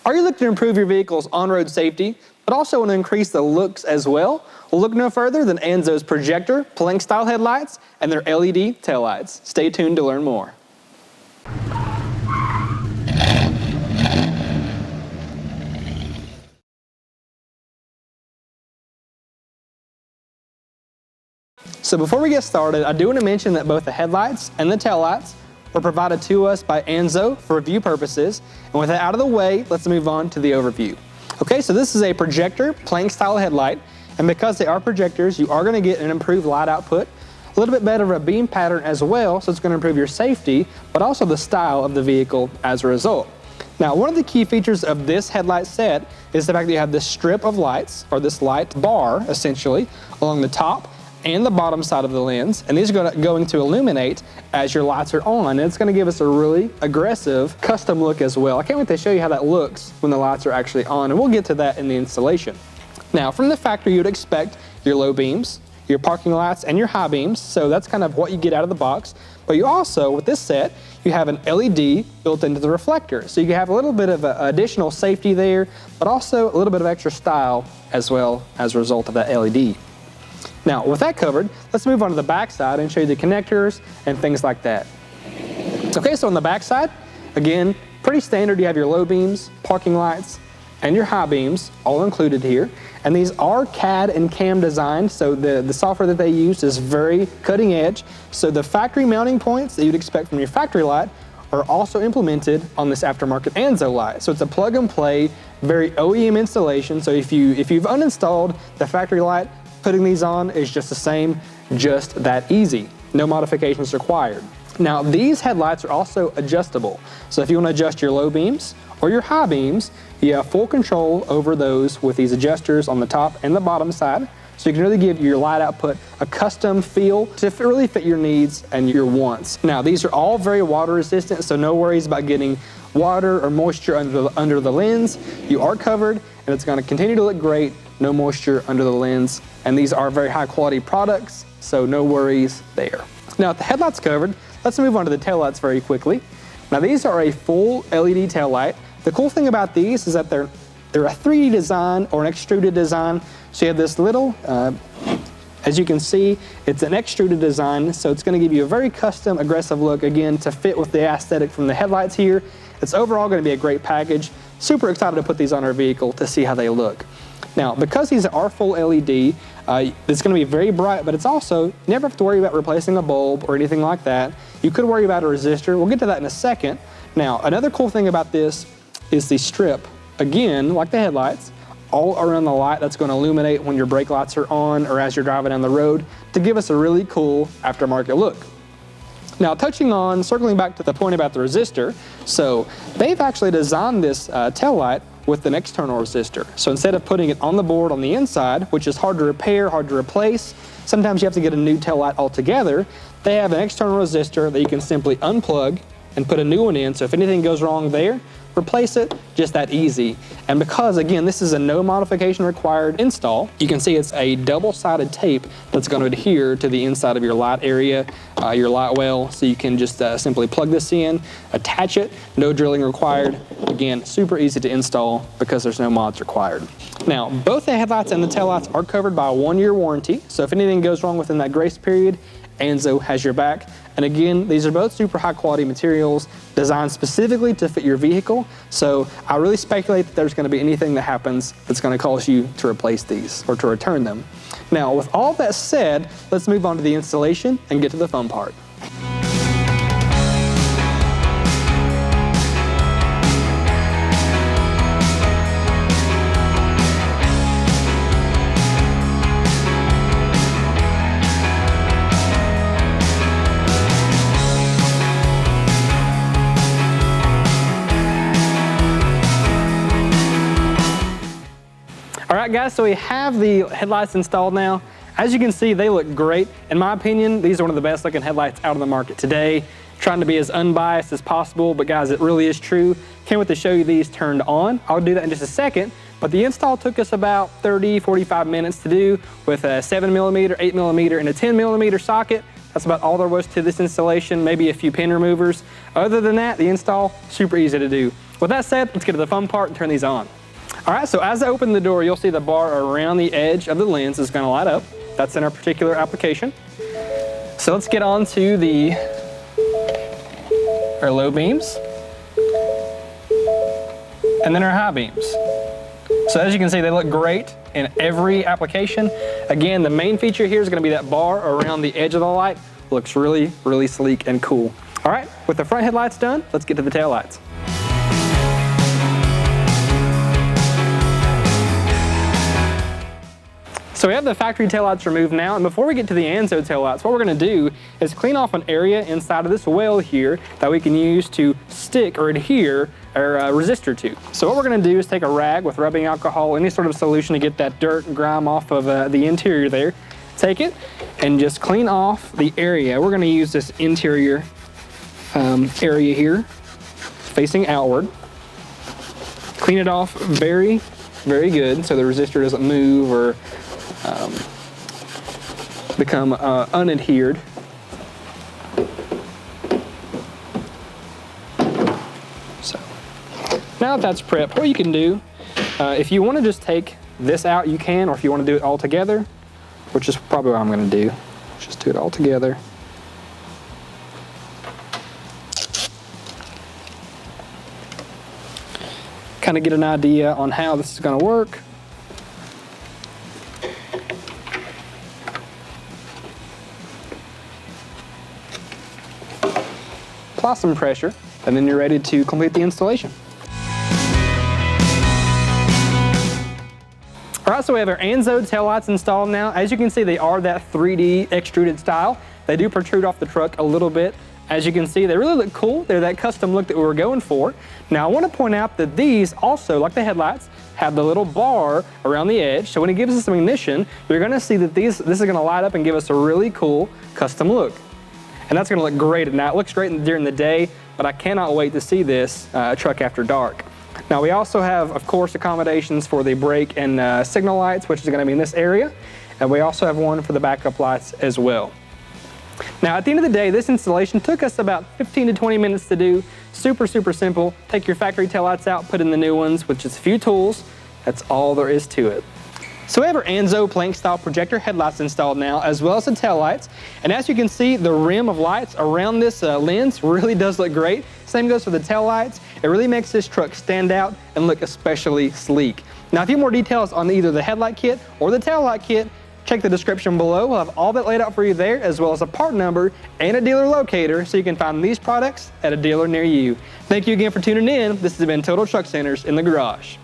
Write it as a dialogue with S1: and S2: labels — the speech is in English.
S1: Are you looking to improve your vehicle's on-road safety, but also want to increase the looks as well? Well, look no further than AnzoUSA's Projector, Plank-style headlights, and their LED taillights. Stay tuned to learn more. So before we get started, I do want to mention that both the headlights and the taillights were provided to us by Anzo for review purposes. And with that out of the way, let's move on to the overview. Okay, so this is a projector Plank-style headlight, and because they are projectors, you are going to get an improved light output, a little bit better of a beam pattern as well, so it's going to improve your safety, but also the style of the vehicle as a result. Now, one of the key features of this headlight set is the fact that you have this strip of lights, or this light bar, essentially, along the top and the bottom side of the lens, and these are going to illuminate as your lights are on, and it's going to give us a really aggressive custom look as well. I can't wait to show you how that looks when the lights are actually on, and we'll get to that in the installation. Now, from the factory, you would expect your low beams, your parking lights, and your high beams, so that's kind of what you get out of the box. But you also, with this set, you have an LED built into the reflector, so you can have a little bit of additional safety there, but also a little bit of extra style as well as a result of that LED. Now, with that covered, let's move on to the back side and show you the connectors and things like that. Okay, so on the back side, again, pretty standard. You have your low beams, parking lights, and your high beams all included here. And these are CAD and CAM designed, so the software that they use is very cutting edge. So the factory mounting points that you'd expect from your factory light are also implemented on this aftermarket Anzo light. So it's a plug and play, very OEM installation. So if you've uninstalled the factory light, putting these on is just the same, just that easy. No modifications required. Now, these headlights are also adjustable. So if you want to adjust your low beams or your high beams, you have full control over those with these adjusters on the top and the bottom side. So you can really give your light output a custom feel to really fit your needs and your wants. Now, these are all very water resistant, so no worries about getting water or moisture under the lens. You are covered, and it's going to continue to look great. No moisture under the lens, and these are very high quality products, so no worries there. Now, with the headlights covered, let's move on to the taillights very quickly. Now, these are a full LED taillight. The cool thing about these is that they're a 3D design or an extruded design. So you have this little, as you can see, it's an extruded design, so it's going to give you a very custom, aggressive look, again, to fit with the aesthetic from the headlights here. It's overall going to be a great package. Super excited to put these on our vehicle to see how they look. Now, because these are full LED, it's going to be very bright, but it's also, you never have to worry about replacing a bulb or anything like that. You could worry about a resistor. We'll get to that in a second. Now, another cool thing about this is the strip, again, like the headlights, all around the light that's going to illuminate when your brake lights are on or as you're driving down the road to give us a really cool aftermarket look. Now, circling back to the point about the resistor, so they've actually designed this tail light with an external resistor. So instead of putting it on the board on the inside, which is hard to repair, hard to replace, sometimes you have to get a new tail light altogether, they have an external resistor that you can simply unplug and put a new one in. So if anything goes wrong there, replace it, just that easy. And because, again, this is a no modification required install, you can see it's a double-sided tape that's going to adhere to the inside of your light area, your light well, so you can just simply plug this in, attach it, no drilling required. Again, super easy to install because there's no mods required. Now, both the headlights and the taillights are covered by a 1-year warranty, so if anything goes wrong within that grace period, Anzo has your back. And again, these are both super high quality materials designed specifically to fit your vehicle. So I really speculate that there's going to be anything that happens that's going to cause you to replace these or to return them. Now, with all that said, let's move on to the installation and get to the fun part. All right, guys, so we have the headlights installed now. As you can see, they look great. In my opinion, these are one of the best looking headlights out on the market today. Trying to be as unbiased as possible, but guys, it really is true. Can't wait to show you these turned on. I'll do that in just a second, but the install took us about 30-45 minutes to do with a 7mm, 8mm, and a 10mm socket. That's about all there was to this installation, maybe a few pin removers. Other than that, the install, super easy to do. with that said, let's get to the fun part and turn these on. All right, so as I open the door, you'll see the bar around the edge of the lens is gonna light up. That's in our particular application. So let's get on to our low beams, and then our high beams. So as you can see, they look great in every application. Again, the main feature here is gonna be that bar around the edge of the light. Looks really, really sleek and cool. All right, with the front headlights done, let's get to the tail lights. So we have the factory taillights removed now, and before we get to the Anzo taillights, what we're gonna do is clean off an area inside of this well here that we can use to stick or adhere our resistor to. So what we're gonna do is take a rag with rubbing alcohol, any sort of solution to get that dirt and grime off of the interior there. Take it and just clean off the area. We're gonna use this interior area here, facing outward. Clean it off very, very good so the resistor doesn't move or become unadhered. So now that that's prepped, what you can do, if you want to just take this out, you can, or if you want to do it all together, which is probably what I'm going to do, just do it all together. Kind of get an idea on how this is going to work. Apply some pressure, and then you're ready to complete the installation. All right, so we have our Anzo taillights installed now. As you can see, they are that 3D extruded style. They do protrude off the truck a little bit. As you can see, they really look cool. They're that custom look that we were going for. Now, I want to point out that these also, like the headlights, have the little bar around the edge. So when it gives us some ignition, you're going to see that this is going to light up and give us a really cool custom look. And that's going to look great. Now, it looks great during the day, but I cannot wait to see this truck after dark. Now, we also have, of course, accommodations for the brake and signal lights, which is going to be in this area. And we also have one for the backup lights as well. Now, at the end of the day, this installation took us about 15 to 20 minutes to do. Super, super simple. Take your factory taillights out, put in the new ones with just a few tools. That's all there is to it. So we have our Anzo plank style projector headlights installed now, as well as the taillights. And as you can see, the rim of lights around this lens really does look great. Same goes for the taillights. It really makes this truck stand out and look especially sleek. Now, if you want more details on either the headlight kit or the taillight kit, check the description below. We'll have all that laid out for you there, as well as a part number and a dealer locator, so you can find these products at a dealer near you. Thank you again for tuning in. This has been Total Truck Centers in the Garage.